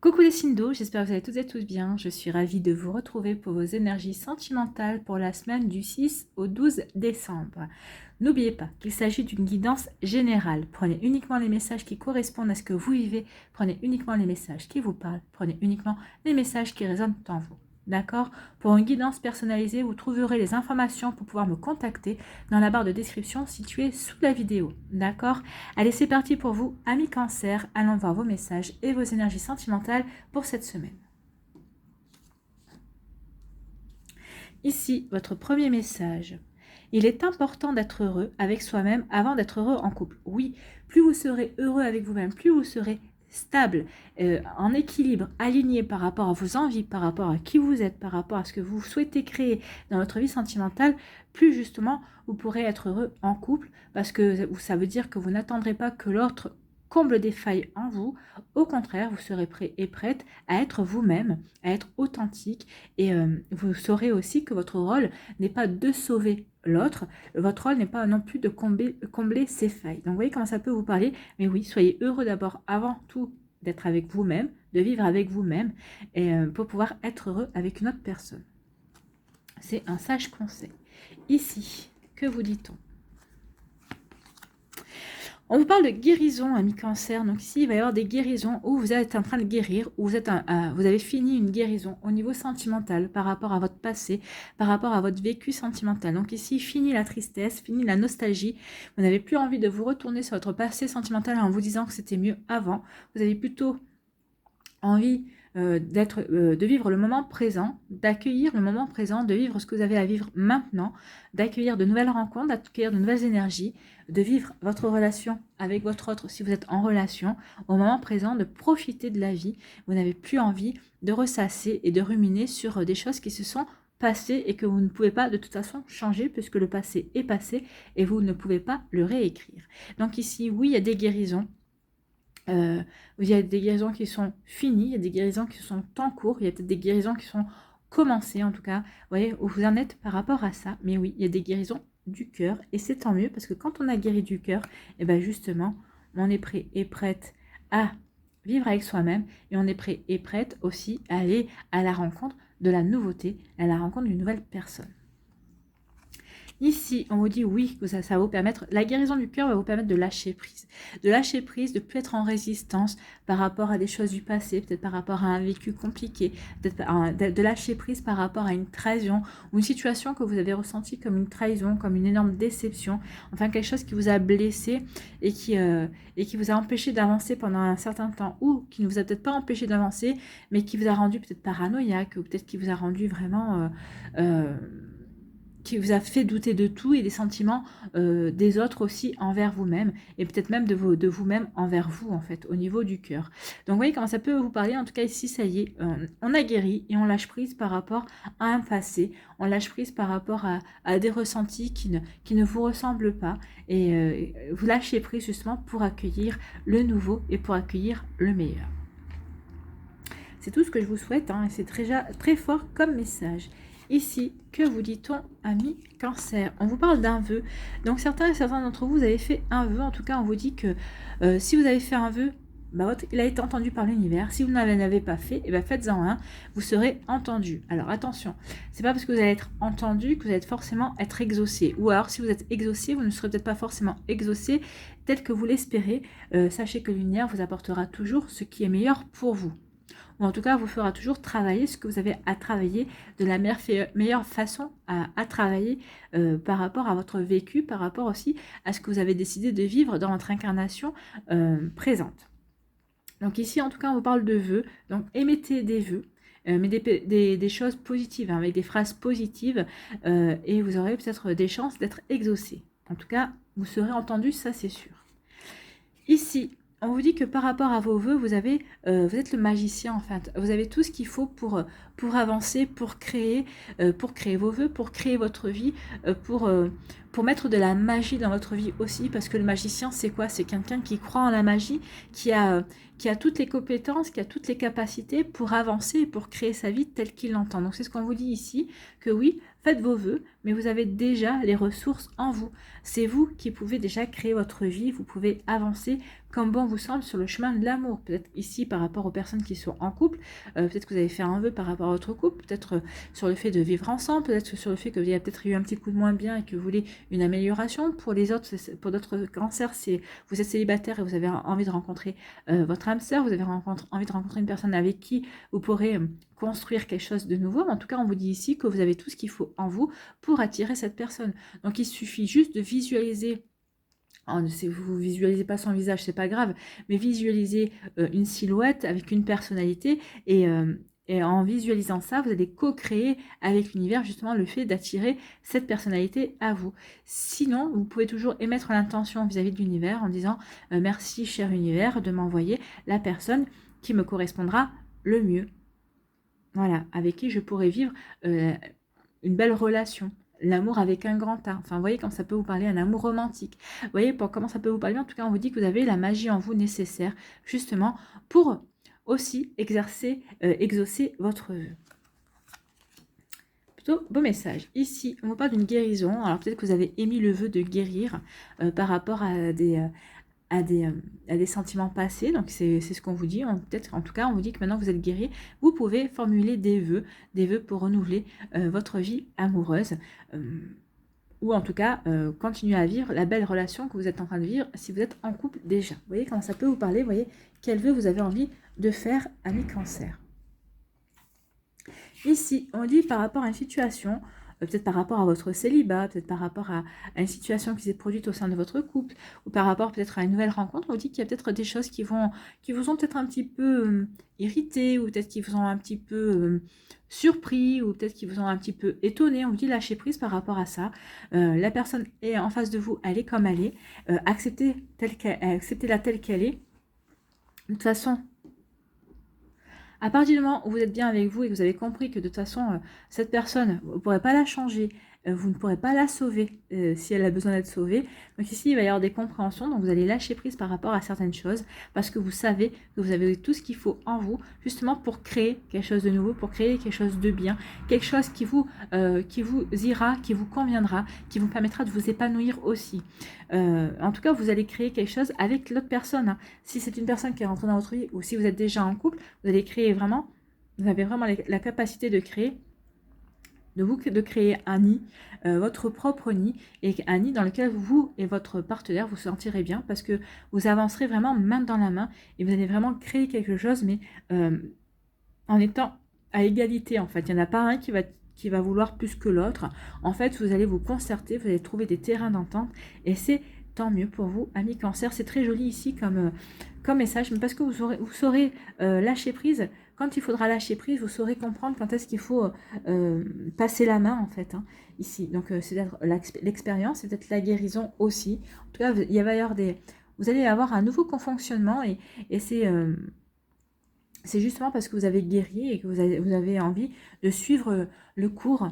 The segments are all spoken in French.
Coucou les signes d'eau, j'espère que vous allez toutes et tous bien. Je suis ravie de vous retrouver pour vos énergies sentimentales pour la semaine du 6 au 12 décembre. N'oubliez pas qu'il s'agit d'une guidance générale. Prenez uniquement les messages qui correspondent à ce que vous vivez. Prenez uniquement les messages qui vous parlent. Prenez uniquement les messages qui résonnent en vous. D'accord? Pour une guidance personnalisée, vous trouverez les informations pour pouvoir me contacter dans la barre de description située sous la vidéo. D'accord? Allez, c'est parti pour vous, amis Cancer. Allons voir vos messages et vos énergies sentimentales pour cette semaine. Ici, votre premier message. Il est important d'être heureux avec soi-même avant d'être heureux en couple. Oui, plus vous serez heureux avec vous-même, plus vous serez stable, en équilibre, aligné par rapport à vos envies, par rapport à qui vous êtes, par rapport à ce que vous souhaitez créer dans votre vie sentimentale, plus justement vous pourrez être heureux en couple, parce que ça veut dire que vous n'attendrez pas que l'autre comble des failles en vous. Au contraire, vous serez prêt et prête à être vous-même, à être authentique, et vous saurez aussi que votre rôle n'est pas de sauver l'autre, votre rôle n'est pas non plus de combler ses failles. Donc vous voyez comment ça peut vous parler, mais oui, soyez heureux d'abord avant tout d'être avec vous-même, de vivre avec vous-même, et pour pouvoir être heureux avec une autre personne. C'est un sage conseil. Ici, que vous dit-on? On vous parle de guérison, amis Cancer. Donc ici, il va y avoir des guérisons où vous êtes en train de guérir, où vous avez fini une guérison au niveau sentimental par rapport à votre passé, par rapport à votre vécu sentimental. Donc ici, fini la tristesse, fini la nostalgie. Vous n'avez plus envie de vous retourner sur votre passé sentimental en vous disant que c'était mieux avant. Vous avez plutôt envie de vivre le moment présent, d'accueillir le moment présent, de vivre ce que vous avez à vivre maintenant, d'accueillir de nouvelles rencontres, d'accueillir de nouvelles énergies, de vivre votre relation avec votre autre si vous êtes en relation, au moment présent, de profiter de la vie. Vous n'avez plus envie de ressasser et de ruminer sur des choses qui se sont passées et que vous ne pouvez pas de toute façon changer puisque le passé est passé et vous ne pouvez pas le réécrire. Donc ici, oui, il y a des guérisons. Il y a des guérisons qui sont finies, il y a des guérisons qui sont en cours, il y a peut-être des guérisons qui sont commencées en tout cas. Vous voyez où vous en êtes par rapport à ça. Mais oui, il y a des guérisons du cœur et c'est tant mieux parce que quand on a guéri du cœur, et bien justement, on est prêt et prête à vivre avec soi-même et on est prêt et prête aussi à aller à la rencontre de la nouveauté, à la rencontre d'une nouvelle personne. Ici, on vous dit oui, que ça va vous permettre, la guérison du cœur va vous permettre de lâcher prise. De lâcher prise, de ne plus être en résistance par rapport à des choses du passé, peut-être par rapport à un vécu compliqué, peut-être de lâcher prise par rapport à une trahison ou une situation que vous avez ressentie comme une trahison, comme une énorme déception, enfin quelque chose qui vous a blessé et qui vous a empêché d'avancer pendant un certain temps ou qui ne vous a peut-être pas empêché d'avancer, mais qui vous a rendu peut-être paranoïaque ou peut-être qui vous a rendu vraiment... qui vous a fait douter de tout et des sentiments des autres aussi envers vous-même et peut-être même de vous-même envers vous en fait au niveau du cœur. Donc vous voyez comment ça peut vous parler. En tout cas ici ça y est, on a guéri et on lâche prise par rapport à un passé, on lâche prise par rapport à des ressentis qui ne vous ressemblent pas et vous lâchez prise justement pour accueillir le nouveau et pour accueillir le meilleur. C'est tout ce que je vous souhaite et c'est très fort comme message. Ici, que vous dit-on, amis Cancer? On vous parle d'un vœu. Donc certains d'entre vous, vous avez fait un vœu. En tout cas, on vous dit que si vous avez fait un vœu, il a été entendu par l'univers. Si vous n'en avez pas fait, faites-en un. Vous serez entendu. Alors attention, c'est pas parce que vous allez être entendu que vous allez forcément être exaucé. Ou alors, si vous êtes exaucé, vous ne serez peut-être pas forcément exaucé tel que vous l'espérez. Sachez que l'univers vous apportera toujours ce qui est meilleur pour vous. Ou en tout cas, vous fera toujours travailler ce que vous avez à travailler de la meilleure façon à travailler par rapport à votre vécu, par rapport aussi à ce que vous avez décidé de vivre dans votre incarnation présente. Donc ici, en tout cas, on vous parle de vœux. Donc émettez des vœux. Mais des choses positives, avec des phrases positives, et vous aurez peut-être des chances d'être exaucé. En tout cas, vous serez entendu, ça c'est sûr. Ici, on vous dit que par rapport à vos vœux, vous êtes le magicien en fait. Vous avez tout ce qu'il faut pour avancer, pour créer vos vœux, pour créer votre vie, pour pour mettre de la magie dans votre vie aussi, parce que le magicien, c'est quoi? C'est quelqu'un qui croit en la magie, qui a toutes les compétences, qui a toutes les capacités pour avancer et pour créer sa vie telle qu'il l'entend. Donc c'est ce qu'on vous dit ici, que oui, faites vos vœux, mais vous avez déjà les ressources en vous. C'est vous qui pouvez déjà créer votre vie, vous pouvez avancer comme bon vous semble sur le chemin de l'amour. Peut-être ici par rapport aux personnes qui sont en couple, peut-être que vous avez fait un vœu par rapport à votre couple, peut-être sur le fait de vivre ensemble, peut-être sur le fait que vous avez peut-être eu un petit coup de moins bien et que vous voulez une amélioration. Pour les autres, pour d'autres cancers, c'est vous êtes célibataire et vous avez envie de rencontrer votre âme sœur, vous avez envie de rencontrer une personne avec qui vous pourrez construire quelque chose de nouveau. En tout cas, on vous dit ici que vous avez tout ce qu'il faut en vous pour attirer cette personne. Donc, il suffit juste de visualiser. Si vous ne visualisez pas son visage, c'est pas grave, mais visualisez une silhouette avec une personnalité et en visualisant ça, vous allez co-créer avec l'univers justement le fait d'attirer cette personnalité à vous. Sinon, vous pouvez toujours émettre l'intention vis-à-vis de l'univers en disant merci cher univers de m'envoyer la personne qui me correspondra le mieux. Voilà, avec qui je pourrais vivre une belle relation. L'amour avec un grand A. Enfin, vous voyez comme ça peut vous parler, un amour romantique. Vous voyez comment ça peut vous parler. En tout cas, on vous dit que vous avez la magie en vous nécessaire, justement, pour aussi exaucer votre vœu. Plutôt beau message. Ici, on vous parle d'une guérison. Alors, peut-être que vous avez émis le vœu de guérir par rapport à des sentiments passés. Donc c'est ce qu'on vous dit. Peut-être en tout cas on vous dit que maintenant vous êtes guéri, vous pouvez formuler des vœux pour renouveler votre vie amoureuse ou en tout cas continuer à vivre la belle relation que vous êtes en train de vivre si vous êtes en couple déjà. Vous voyez comment ça peut vous parler, vous voyez quel vœu vous avez envie de faire, ami Cancer. Ici on dit par rapport à une situation, peut-être par rapport à votre célibat, peut-être par rapport à une situation qui s'est produite au sein de votre couple, ou par rapport peut-être à une nouvelle rencontre, on vous dit qu'il y a peut-être des choses qui vous ont peut-être un petit peu irrité, ou peut-être qui vous ont un petit peu surpris, ou peut-être qui vous ont un petit peu étonné. On vous dit lâcher prise par rapport à ça. La personne est en face de vous, elle est comme elle est. Acceptez-la telle qu'elle est. De toute façon, à partir du moment où vous êtes bien avec vous et que vous avez compris que de toute façon, cette personne, vous ne pourrez pas la changer, vous ne pourrez pas la sauver si elle a besoin d'être sauvée. Donc ici, il va y avoir des compréhensions, donc vous allez lâcher prise par rapport à certaines choses, parce que vous savez que vous avez tout ce qu'il faut en vous, justement pour créer quelque chose de nouveau, pour créer quelque chose de bien, quelque chose qui vous ira, qui vous conviendra, qui vous permettra de vous épanouir aussi. En tout cas, vous allez créer quelque chose avec l'autre personne. Hein. Si c'est une personne qui est rentrée dans votre vie, ou si vous êtes déjà en couple, vous allez créer vraiment, vous avez vraiment la capacité de créer un nid, votre propre nid, et un nid dans lequel vous et votre partenaire vous sentirez bien, parce que vous avancerez vraiment main dans la main, et vous allez vraiment créer quelque chose, mais en étant à égalité en fait. Il n'y en a pas un qui va vouloir plus que l'autre. En fait, vous allez vous concerter, vous allez trouver des terrains d'entente, et c'est tant mieux pour vous, amis Cancer. C'est très joli ici comme message, mais parce que vous saurez lâcher prise. Quand il faudra lâcher prise, vous saurez comprendre quand est-ce qu'il faut passer la main, en fait, hein, ici. Donc, c'est peut-être l'expérience, c'est peut-être la guérison aussi. En tout cas, vous allez avoir un nouveau fonctionnement et c'est justement parce que vous avez guéri et que vous avez envie de suivre le cours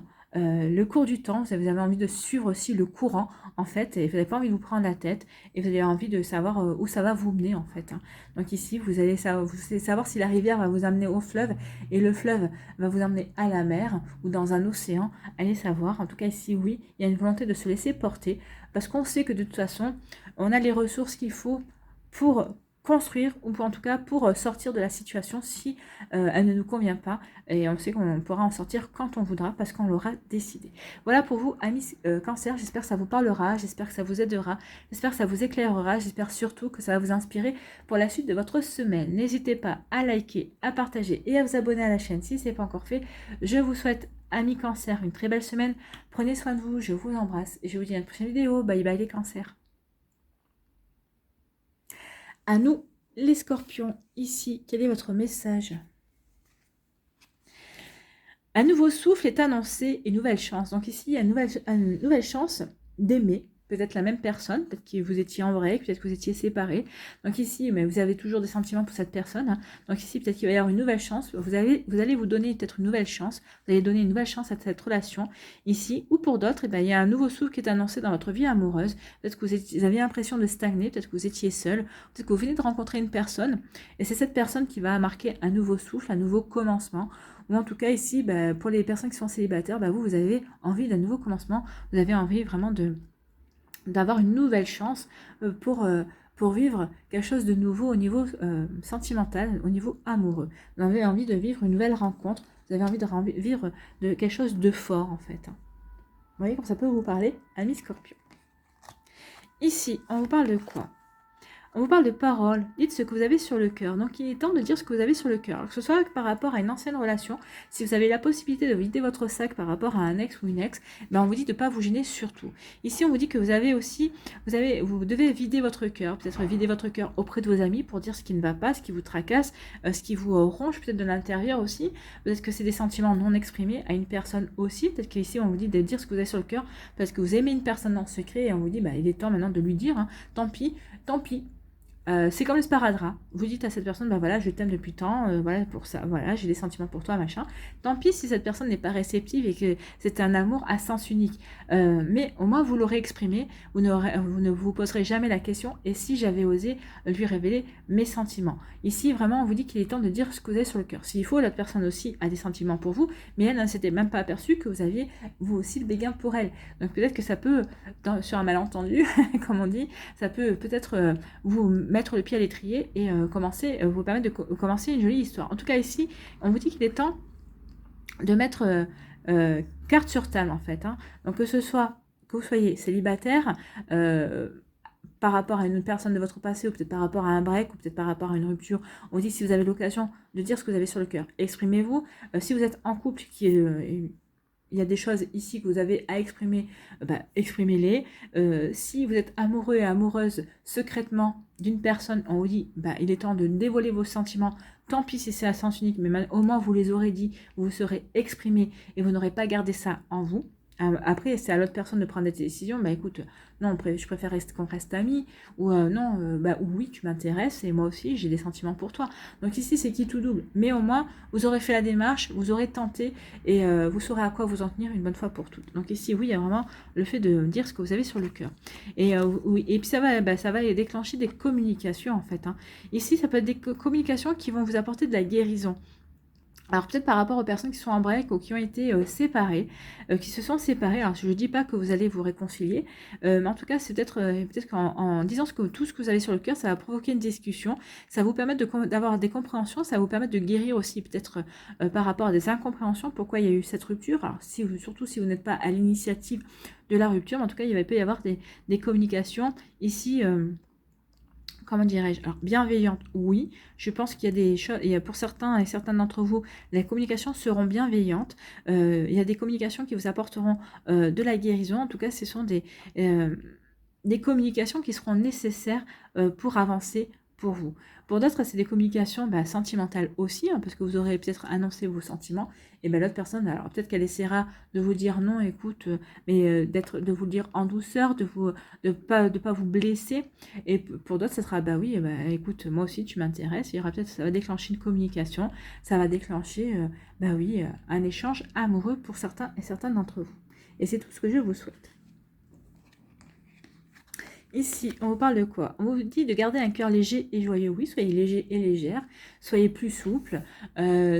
du temps. Vous avez envie de suivre aussi le courant, en fait, et vous n'avez pas envie de vous prendre la tête, et vous avez envie de savoir où ça va vous mener, en fait. Hein. Donc ici, vous allez savoir si la rivière va vous amener au fleuve, et le fleuve va vous emmener à la mer, ou dans un océan, allez savoir. En tout cas, ici, oui, il y a une volonté de se laisser porter, parce qu'on sait que de toute façon, on a les ressources qu'il faut pour construire, ou en tout cas pour sortir de la situation si elle ne nous convient pas, et on sait qu'on pourra en sortir quand on voudra parce qu'on l'aura décidé. Voilà pour vous, amis Cancer, j'espère que ça vous parlera, j'espère que ça vous aidera, j'espère que ça vous éclairera, j'espère surtout que ça va vous inspirer pour la suite de votre semaine. N'hésitez pas à liker, à partager et à vous abonner à la chaîne si ce n'est pas encore fait. Je vous souhaite, amis Cancer, une très belle semaine, prenez soin de vous, je vous embrasse et je vous dis à une prochaine vidéo. Bye bye les Cancers. À nous, les Scorpions, ici, quel est votre message? Un nouveau souffle est annoncé, une nouvelle chance. Donc ici, il y a une nouvelle chance d'aimer, peut-être la même personne, peut-être que vous étiez en break, peut-être que vous étiez séparés. Donc ici, mais vous avez toujours des sentiments pour cette personne. Hein. Donc ici, peut-être qu'il va y avoir une nouvelle chance. Vous allez vous donner peut-être une nouvelle chance. Vous allez donner une nouvelle chance à cette relation. Ici, ou pour d'autres, eh bien, il y a un nouveau souffle qui est annoncé dans votre vie amoureuse. Peut-être que vous avez l'impression de stagner, peut-être que vous étiez seul, peut-être que vous venez de rencontrer une personne. Et c'est cette personne qui va marquer un nouveau souffle, un nouveau commencement. Ou en tout cas ici, pour les personnes qui sont célibataires, vous avez envie d'un nouveau commencement. Vous avez envie vraiment d'avoir une nouvelle chance pour vivre quelque chose de nouveau au niveau sentimental, au niveau amoureux. Vous avez envie de vivre une nouvelle rencontre, vous avez envie de vivre de quelque chose de fort en fait. Vous voyez comme ça peut vous parler, amis Scorpion. Ici, on vous parle de quoi ? On vous parle de paroles, dites ce que vous avez sur le cœur. Donc il est temps de dire ce que vous avez sur le cœur. Que ce soit par rapport à une ancienne relation, si vous avez la possibilité de vider votre sac par rapport à un ex ou une ex, on vous dit de ne pas vous gêner surtout. Ici on vous dit que vous avez aussi, vous devez vider votre cœur, peut-être vider votre cœur auprès de vos amis pour dire ce qui ne va pas, ce qui vous tracasse, ce qui vous ronge peut-être de l'intérieur aussi. Peut-être que c'est des sentiments non exprimés à une personne aussi. Peut-être qu'ici on vous dit de dire ce que vous avez sur le cœur parce que vous aimez une personne en secret et on vous dit il est temps maintenant de lui dire, hein, tant pis. C'est comme le sparadrap. Vous dites à cette personne, voilà, je t'aime depuis tant, voilà pour ça, voilà, j'ai des sentiments pour toi, machin. Tant pis si cette personne n'est pas réceptive et que c'est un amour à sens unique. Mais au moins vous l'aurez exprimé, vous ne vous poserez jamais la question. Et si j'avais osé lui révéler mes sentiments. Ici, vraiment, on vous dit qu'il est temps de dire ce que vous avez sur le cœur. S'il faut, l'autre personne aussi a des sentiments pour vous, mais elle ne s'était même pas aperçue que vous aviez vous aussi le béguin pour elle. Donc peut-être que ça peut, sur un malentendu, comme on dit, ça peut peut-être vous mettre le pied à l'étrier et vous permettre de commencer une jolie histoire. En tout cas ici, on vous dit qu'il est temps de mettre carte sur table en fait. Hein. Donc que ce soit que vous soyez célibataire, par rapport à une personne de votre passé, ou peut-être par rapport à un break, ou peut-être par rapport à une rupture, on vous dit si vous avez l'occasion de dire ce que vous avez sur le cœur, exprimez-vous. Si vous êtes en couple, il y a des choses ici que vous avez à exprimer, exprimez-les. Si vous êtes amoureux et amoureuse secrètement d'une personne, on vous dit, il est temps de dévoiler vos sentiments. Tant pis si c'est à sens unique, mais au moins vous les aurez dit, vous vous serez exprimé et vous n'aurez pas gardé ça en vous. Après, c'est à l'autre personne de prendre des décisions. Écoute, non, je préfère qu'on reste amis. Ou non, oui, tu m'intéresses et moi aussi, j'ai des sentiments pour toi. Donc ici, c'est qui tout double. Mais au moins, vous aurez fait la démarche, vous aurez tenté et vous saurez à quoi vous en tenir une bonne fois pour toutes. Donc ici, oui, il y a vraiment le fait de dire ce que vous avez sur le cœur. Et puis ça va déclencher des communications en fait. Hein. Ici, ça peut être des communications qui vont vous apporter de la guérison. Alors peut-être par rapport aux personnes qui sont en break ou qui ont été séparées, qui se sont séparées. Alors je ne dis pas que vous allez vous réconcilier, mais en tout cas c'est peut-être qu'en disant tout ce que vous avez sur le cœur, ça va provoquer une discussion, ça va vous permettre d'avoir des compréhensions, ça va vous permettre de guérir aussi peut-être par rapport à des incompréhensions, pourquoi il y a eu cette rupture. Alors surtout si vous n'êtes pas à l'initiative de la rupture, mais en tout cas il peut y avoir des communications ici. Comment dirais-je? Alors, bienveillante, oui. Je pense qu'il y a des choses, et pour certains et certaines d'entre vous, les communications seront bienveillantes. Il y a des communications qui vous apporteront de la guérison. En tout cas, ce sont des communications qui seront nécessaires pour avancer pour vous. Pour d'autres, c'est des communications sentimentales aussi, hein, parce que vous aurez peut-être annoncé vos sentiments, et l'autre personne, alors peut-être qu'elle essaiera de vous dire non, écoute, mais de vous le dire en douceur, de pas vous blesser, et pour d'autres, ça sera oui, écoute, moi aussi tu m'intéresses, il y aura peut-être, ça va déclencher une communication, ça va déclencher, un échange amoureux pour certains et certaines d'entre vous. Et c'est tout ce que je vous souhaite. Ici, on vous parle de quoi? On vous dit de garder un cœur léger et joyeux. Oui, soyez léger et légère. Soyez plus souple.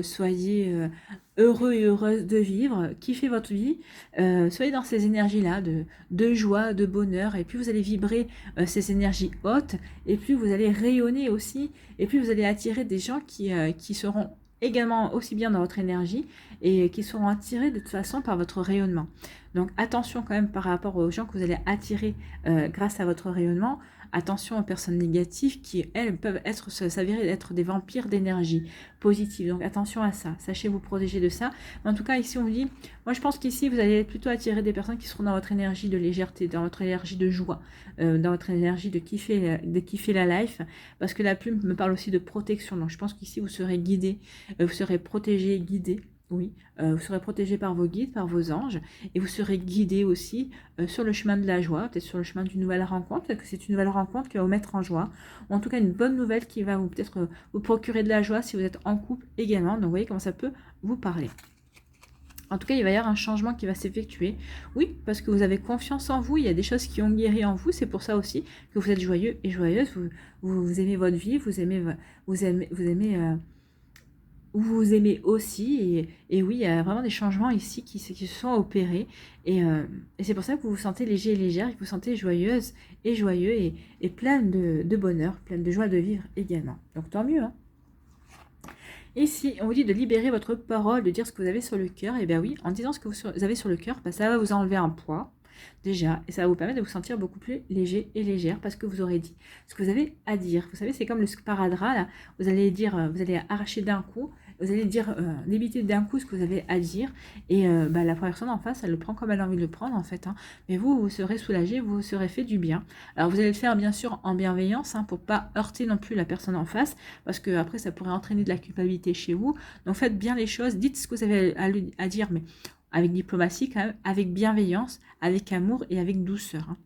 Soyez heureux et heureuse de vivre. Kiffez votre vie. Soyez dans ces énergies-là de joie, de bonheur. Et puis, vous allez vibrer ces énergies hautes. Et puis, vous allez rayonner aussi. Et puis, vous allez attirer des gens qui seront également aussi bien dans votre énergie et qui seront attirés de toute façon par votre rayonnement. Donc attention quand même par rapport aux gens que vous allez attirer grâce à votre rayonnement. Attention aux personnes négatives qui, elles, peuvent s'avérer être des vampires d'énergie positive. Donc attention à ça. Sachez vous protéger de ça. Mais en tout cas, ici, on vous dit, moi je pense qu'ici, vous allez plutôt attirer des personnes qui seront dans votre énergie de légèreté, dans votre énergie de joie, dans votre énergie de kiffer la life. Parce que la plume me parle aussi de protection. Donc je pense qu'ici, vous serez guidé, vous serez protégé, guidé. Oui, vous serez protégé par vos guides, par vos anges, et vous serez guidé aussi sur le chemin de la joie, peut-être sur le chemin d'une nouvelle rencontre, peut-être que c'est une nouvelle rencontre qui va vous mettre en joie, ou en tout cas une bonne nouvelle qui va vous peut-être vous procurer de la joie si vous êtes en couple également. Donc vous voyez comment ça peut vous parler. En tout cas, il va y avoir un changement qui va s'effectuer. Oui, parce que vous avez confiance en vous, il y a des choses qui ont guéri en vous, c'est pour ça aussi que vous êtes joyeux et joyeuse, vous aimez votre vie, vous aimez aussi, et oui, il y a vraiment des changements ici qui se sont opérés, et c'est pour ça que vous vous sentez léger et légère, et que vous vous sentez joyeuse et joyeux, et pleine de bonheur, pleine de joie de vivre également. Donc tant mieux, hein. Ici, on vous dit de libérer votre parole, de dire ce que vous avez sur le cœur. Et bien oui, en disant ce que vous avez sur le cœur, ben ça va vous enlever un poids, déjà, et ça va vous permettre de vous sentir beaucoup plus léger et légère, parce que vous aurez dit ce que vous avez à dire. Vous savez, c'est comme le sparadrap, là, vous allez dire, vous allez arracher d'un coup, vous allez dire, débiter d'un coup ce que vous avez à dire, et la première personne en face, elle le prend comme elle a envie de le prendre, en fait, hein. Mais vous serez soulagé, vous serez fait du bien. Alors, vous allez le faire, bien sûr, en bienveillance, hein, pour pas heurter non plus la personne en face, parce que après ça pourrait entraîner de la culpabilité chez vous. Donc, faites bien les choses, dites ce que vous avez à dire, mais avec diplomatie quand même, avec bienveillance, avec amour et avec douceur, hein.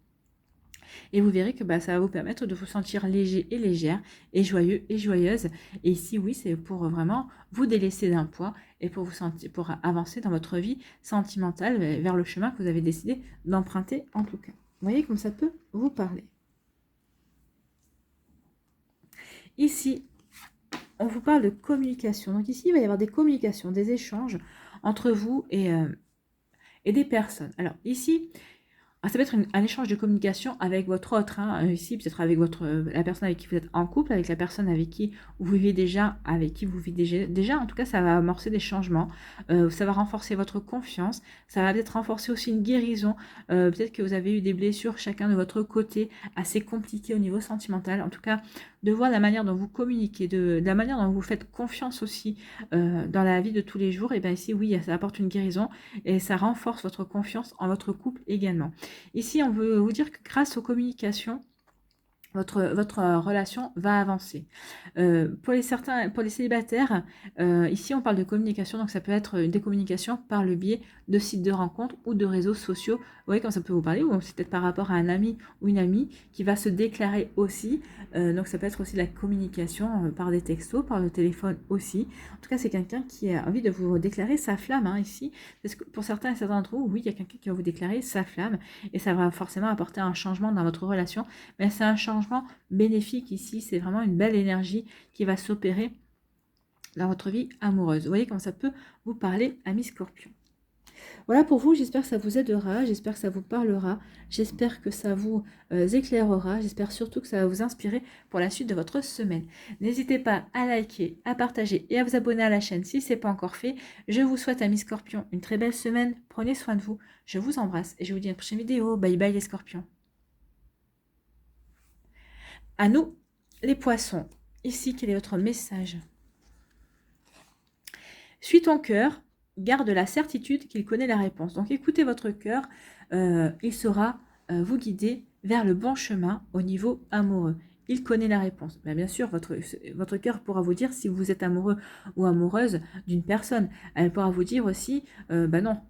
Et vous verrez que ça va vous permettre de vous sentir léger et légère, et joyeux et joyeuse. Et ici, oui, c'est pour vraiment vous délaisser d'un poids, et pour vous sentir, pour avancer dans votre vie sentimentale vers le chemin que vous avez décidé d'emprunter en tout cas. Vous voyez comme ça peut vous parler. Ici, on vous parle de communication. Donc ici, il va y avoir des communications, des échanges entre vous et des personnes. Alors ici, ça peut être un échange de communication avec votre autre, hein, ici peut-être avec la personne avec qui vous êtes en couple, avec la personne avec qui vous vivez déjà, déjà, en tout cas ça va amorcer des changements, ça va renforcer votre confiance, ça va peut-être renforcer aussi une guérison, peut-être que vous avez eu des blessures chacun de votre côté, assez compliquées au niveau sentimental, en tout cas de voir la manière dont vous communiquez, de la manière dont vous faites confiance aussi dans la vie de tous les jours, et bien ici oui, ça apporte une guérison, et ça renforce votre confiance en votre couple également. Ici, on veut vous dire que grâce aux communications, votre relation va avancer. Pour les célibataires, ici on parle de communication, donc ça peut être des communications par le biais de sites de rencontres ou de réseaux sociaux. Vous voyez quand ça peut vous parler, ou c'est peut-être par rapport à un ami ou une amie qui va se déclarer aussi. Donc ça peut être aussi de la communication par des textos, par le téléphone aussi. En tout cas, c'est quelqu'un qui a envie de vous déclarer sa flamme, hein, ici. Parce que pour certains et certains d'entre vous, oui, il y a quelqu'un qui va vous déclarer sa flamme, et ça va forcément apporter un changement dans votre relation, mais c'est un changement bénéfique ici, c'est vraiment une belle énergie qui va s'opérer dans votre vie amoureuse. Vous voyez comment ça peut vous parler, amis Scorpion. Voilà pour vous, j'espère que ça vous aidera, j'espère que ça vous parlera, j'espère que ça vous éclairera, j'espère surtout que ça va vous inspirer pour la suite de votre semaine. N'hésitez pas à liker, à partager et à vous abonner à la chaîne si ce n'est pas encore fait. Je vous souhaite, amis Scorpions, une très belle semaine, prenez soin de vous, je vous embrasse et je vous dis à une prochaine vidéo. Bye bye les Scorpions. À nous, les poissons. Ici, quel est votre message? Suis ton cœur, garde la certitude qu'il connaît la réponse. Donc écoutez votre cœur, il saura vous guider vers le bon chemin au niveau amoureux. Il connaît la réponse. Bien sûr, votre cœur pourra vous dire si vous êtes amoureux ou amoureuse d'une personne. Elle pourra vous dire aussi, non,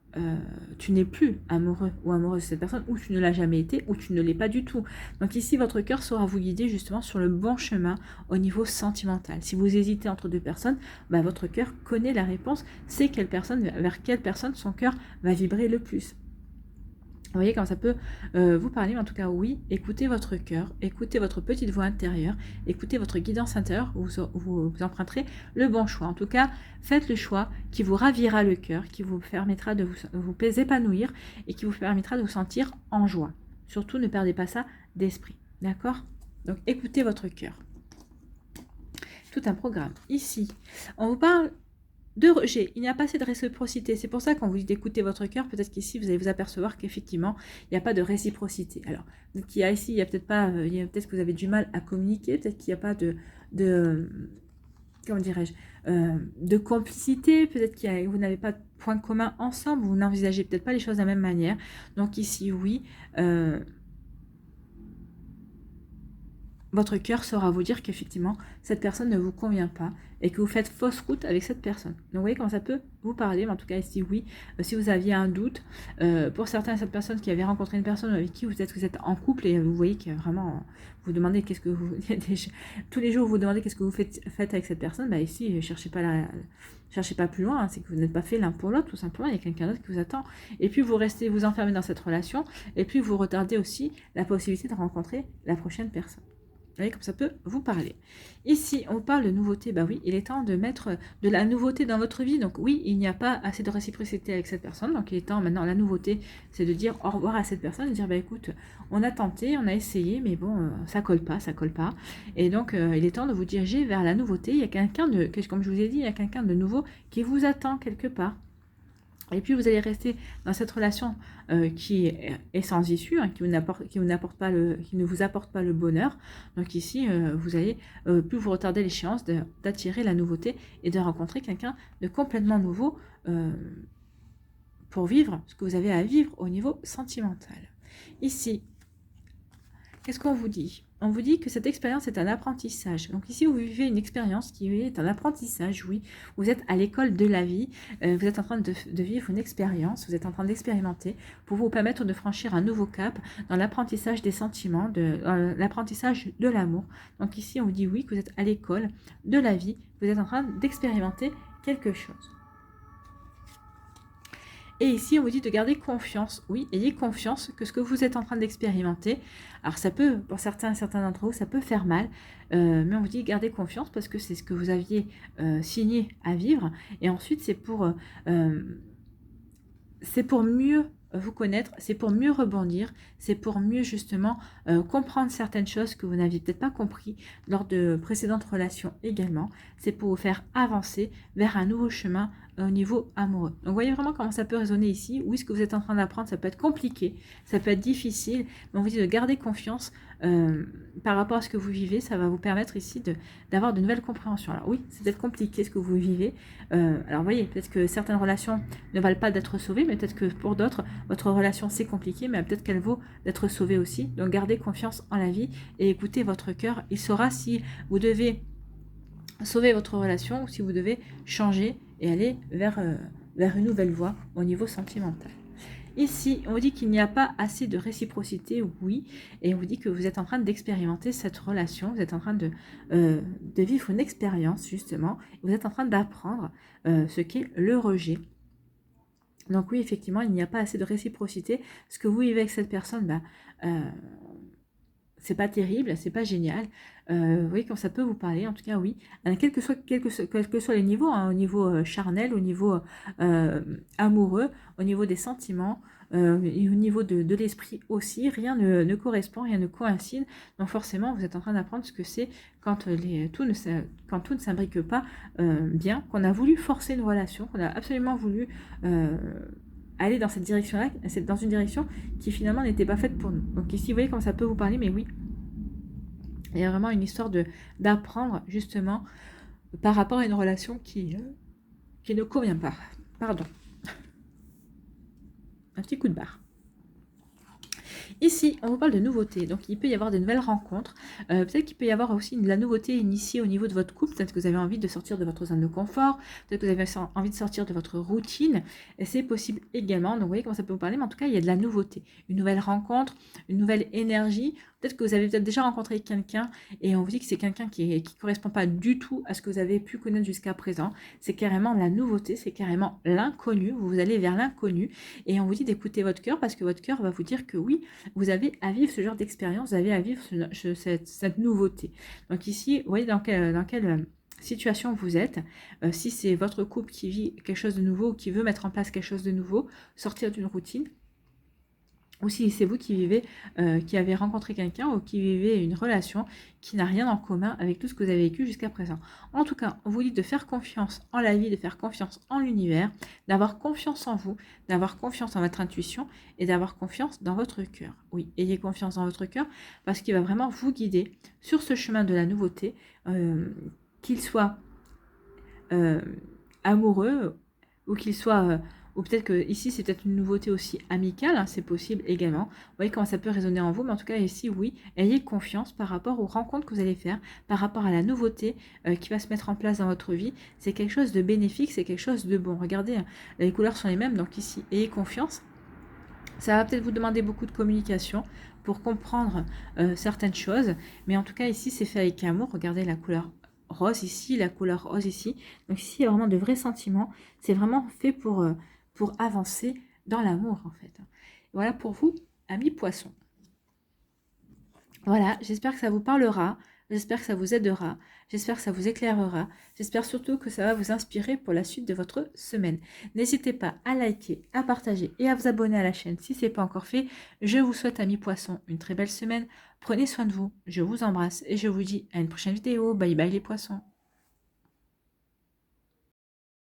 tu n'es plus amoureux ou amoureuse de cette personne, ou tu ne l'as jamais été, ou tu ne l'es pas du tout. Donc ici, votre cœur saura vous guider justement sur le bon chemin au niveau sentimental. Si vous hésitez entre deux personnes, votre cœur connaît la réponse, c'est vers quelle personne son cœur va vibrer le plus. Vous voyez comment ça peut vous parler, mais en tout cas, oui, écoutez votre cœur, écoutez votre petite voix intérieure, écoutez votre guidance intérieure, vous emprunterez le bon choix. En tout cas, faites le choix qui vous ravira le cœur, qui vous permettra de vous épanouir et qui vous permettra de vous sentir en joie. Surtout, ne perdez pas ça d'esprit, d'accord? Donc, écoutez votre cœur. Tout un programme. Ici, on vous parle de rejet, il n'y a pas assez de réciprocité. C'est pour ça qu'on vous dit d'écouter votre cœur. Peut-être qu'ici, vous allez vous apercevoir qu'effectivement, il n'y a pas de réciprocité. Alors, ici, il y a peut-être que vous avez du mal à communiquer, peut-être qu'il n'y a pas comment dirais-je, de complicité, peut-être que vous n'avez pas de point commun ensemble, vous n'envisagez peut-être pas les choses de la même manière. Donc ici, oui, votre cœur saura vous dire qu'effectivement, cette personne ne vous convient pas et que vous faites fausse route avec cette personne. Donc, vous voyez comment ça peut vous parler, mais en tout cas, ici, oui, si vous aviez un doute, pour certains, cette personne qui avait rencontré une personne avec qui vous êtes en couple et vous voyez que vraiment, vous demandez qu'est-ce que vous... tous les jours, vous demandez qu'est-ce que vous faites avec cette personne, bah ici, cherchez pas plus loin, hein, c'est que vous n'êtes pas fait l'un pour l'autre, tout simplement, il y a quelqu'un d'autre qui vous attend. Et puis, vous restez, vous enfermez dans cette relation, et puis vous retardez aussi la possibilité de rencontrer la prochaine personne. Vous voyez comme ça peut vous parler. Ici, on parle de nouveauté. Bah oui, il est temps de mettre de la nouveauté dans votre vie. Donc oui, il n'y a pas assez de réciprocité avec cette personne. Donc il est temps maintenant, la nouveauté, c'est de dire au revoir à cette personne, de dire bah écoute, on a tenté, on a essayé, mais bon, ça colle pas, ça colle pas. Et donc il est temps de vous diriger vers la nouveauté. Il y a quelqu'un de, comme je vous ai dit, il y a quelqu'un de nouveau qui vous attend quelque part. Et puis vous allez rester dans cette relation qui est sans issue, hein, qui ne vous apporte pas le bonheur. Donc ici, vous allez plus vous retarder l'échéance d'attirer la nouveauté et de rencontrer quelqu'un de complètement nouveau pour vivre ce que vous avez à vivre au niveau sentimental. Ici, qu'est-ce qu'on vous dit? On vous dit que cette expérience est un apprentissage. Donc ici, vous vivez une expérience qui est un apprentissage, oui. Vous êtes à l'école de la vie, vous êtes en train de vivre une expérience, vous êtes en train d'expérimenter pour vous permettre de franchir un nouveau cap dans l'apprentissage des sentiments, l'apprentissage de l'amour. Donc ici, on vous dit oui, que vous êtes à l'école de la vie, vous êtes en train d'expérimenter quelque chose. Et ici, on vous dit de garder confiance. Oui, ayez confiance que ce que vous êtes en train d'expérimenter, alors ça peut, pour certains d'entre vous, ça peut faire mal, mais on vous dit gardez confiance parce que c'est ce que vous aviez signé à vivre. Et ensuite, c'est pour mieux vous connaître, c'est pour mieux rebondir, c'est pour mieux justement comprendre certaines choses que vous n'aviez peut-être pas compris lors de précédentes relations également. C'est pour vous faire avancer vers un nouveau chemin au niveau amoureux. Donc, vous voyez vraiment comment ça peut résonner ici. Oui, ce que vous êtes en train d'apprendre, ça peut être compliqué, ça peut être difficile, mais on vous dit de garder confiance par rapport à ce que vous vivez. Ça va vous permettre ici d'avoir de nouvelles compréhensions. Alors oui, c'est peut-être compliqué ce que vous vivez. Alors, vous voyez, peut-être que certaines relations ne valent pas d'être sauvées, mais peut-être que pour d'autres, votre relation, c'est compliqué, mais peut-être qu'elle vaut d'être sauvée aussi. Donc, gardez confiance en la vie et écoutez votre cœur. Il saura si vous devez sauver votre relation ou si vous devez changer et aller vers une nouvelle voie au niveau sentimental. Ici, on vous dit qu'il n'y a pas assez de réciprocité, oui, et on vous dit que vous êtes en train d'expérimenter cette relation, vous êtes en train de vivre une expérience, justement, vous êtes en train d'apprendre ce qu'est le rejet. Donc oui, effectivement, il n'y a pas assez de réciprocité. Ce que vous vivez avec cette personne, c'est pas terrible, c'est pas génial. Vous voyez comme ça peut vous parler, en tout cas oui. Quel que soit les niveaux, hein, au niveau charnel, au niveau amoureux, au niveau des sentiments, et au niveau de l'esprit aussi, rien ne correspond, rien ne coïncide. Donc forcément, vous êtes en train d'apprendre ce que c'est quand tout ne s'imbrique pas bien, qu'on a voulu forcer une relation, qu'on a absolument voulu aller dans cette direction-là, c'est dans une direction qui finalement n'était pas faite pour nous. Donc ici, vous voyez comment ça peut vous parler, mais oui, il y a vraiment une histoire d'apprendre justement par rapport à une relation qui ne convient pas. Pardon. Un petit coup de barre. Ici, on vous parle de nouveautés, donc il peut y avoir de nouvelles rencontres, peut-être qu'il peut y avoir aussi de la nouveauté initiée au niveau de votre couple, peut-être que vous avez envie de sortir de votre zone de confort, peut-être que vous avez envie de sortir de votre routine, et c'est possible également, donc vous voyez comment ça peut vous parler, mais en tout cas il y a de la nouveauté, une nouvelle rencontre, une nouvelle énergie, peut-être que vous avez peut-être déjà rencontré quelqu'un, et on vous dit que c'est quelqu'un qui ne correspond pas du tout à ce que vous avez pu connaître jusqu'à présent, c'est carrément la nouveauté, c'est carrément l'inconnu, vous allez vers l'inconnu, et on vous dit d'écouter votre cœur, parce que votre cœur va vous dire que oui, vous avez à vivre ce genre d'expérience, vous avez à vivre cette nouveauté. Donc ici, vous voyez dans quelle situation vous êtes. Si c'est votre couple qui vit quelque chose de nouveau, ou qui veut mettre en place quelque chose de nouveau, sortir d'une routine, ou si c'est vous qui vivez, qui avez rencontré quelqu'un ou qui vivez une relation qui n'a rien en commun avec tout ce que vous avez vécu jusqu'à présent. En tout cas, on vous dit de faire confiance en la vie, de faire confiance en l'univers, d'avoir confiance en vous, d'avoir confiance en votre intuition et d'avoir confiance dans votre cœur. Oui, ayez confiance dans votre cœur parce qu'il va vraiment vous guider sur ce chemin de la nouveauté, qu'il soit amoureux ou qu'il soit ou peut-être que ici c'est peut-être une nouveauté aussi amicale, hein, c'est possible également. Vous voyez comment ça peut résonner en vous, mais en tout cas ici oui, ayez confiance par rapport aux rencontres que vous allez faire, par rapport à la nouveauté qui va se mettre en place dans votre vie. C'est quelque chose de bénéfique, c'est quelque chose de bon. Regardez, hein, les couleurs sont les mêmes, donc ici ayez confiance. Ça va peut-être vous demander beaucoup de communication pour comprendre certaines choses, mais en tout cas ici c'est fait avec amour. Regardez la couleur rose ici, la couleur rose ici. Donc ici il y a vraiment de vrais sentiments. C'est vraiment fait pour avancer dans l'amour en fait. Voilà pour vous, amis poissons. Voilà, j'espère que ça vous parlera. J'espère que ça vous aidera, j'espère que ça vous éclairera, j'espère surtout que ça va vous inspirer pour la suite de votre semaine. N'hésitez pas à liker, à partager et à vous abonner à la chaîne si ce n'est pas encore fait. Je vous souhaite, amis poissons, une très belle semaine. Prenez soin de vous, je vous embrasse et je vous dis à une prochaine vidéo. Bye bye les poissons.